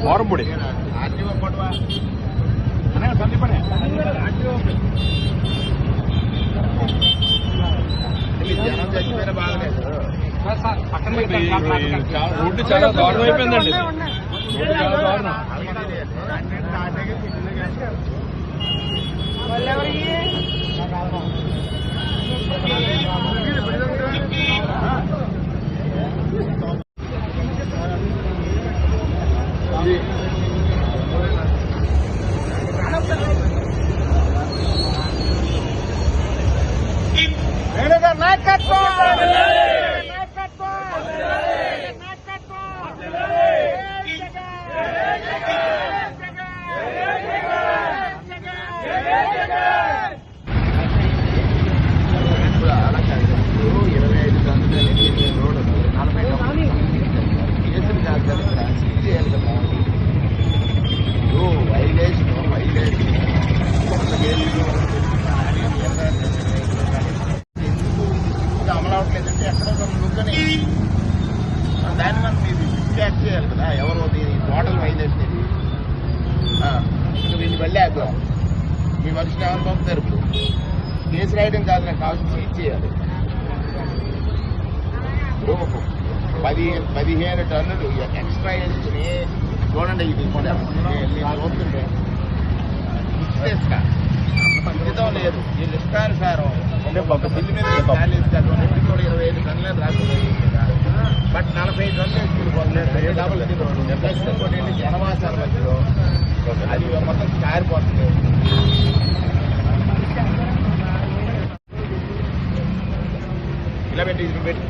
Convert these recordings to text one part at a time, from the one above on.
వారంపొడి జనం చచ్చిపోయిన బాగలేదు. రోడ్డు చాలా దారుణం అయిపోయిందండి. రోడ్డు చాలా దారుణం. అమలవట్లేదంటే ఎక్కడో లుక్కని దాన్ని మనం మీరు క్యాచ్ చేయాలి కదా. ఎవరో టోటల్ వైలేషన్ ఇది. వీళ్ళు మళ్ళీ ఆగ్రహం మీ మనిషిని ఎవరు పంపుతారు? ఇప్పుడు కేసు రాయడం కాదు, నాకు కావాల్సిన సీజ్ చేయాలి. ఇప్పుడు 15 టన్నులు ఎక్స్ట్రా వేసుకుని చూడండి. ఇది చూస్తుంటే ఇసుక ఉచితం లేదు. వీళ్ళు ఇష్టానుసారం బిల్లు మీద ఖాళీ ఇస్తారు. 25 టన్నులు రాకపోయి బట్ 45 టన్నులు వేసుకుని జనవాసాల మధ్యలో అది మొత్తం కారిపోతుంది. ఇలా పెట్టి ఇది పెట్టి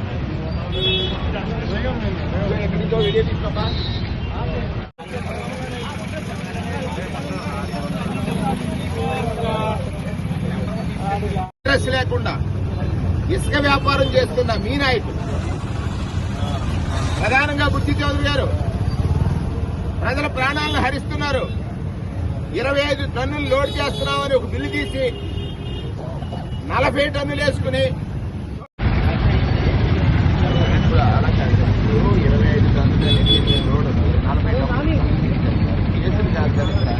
ఎక్కడితో వీడియో తీసుకోపా. ఇంట్రెస్ట్ లేకుండా ఇసుక వ్యాపారం చేస్తున్న మీ నాయకులు, ప్రధానంగా బుద్ధి చౌదరి గారు ప్రజల ప్రాణాలను హరిస్తున్నారు. 25 టన్నులు లోడ్ చేస్తున్నామని ఒక బిల్లు తీసి 40 టన్నులు వేసుకుని 25 టన్నులు లోడ్ 40 కేసులు కాదు కదా.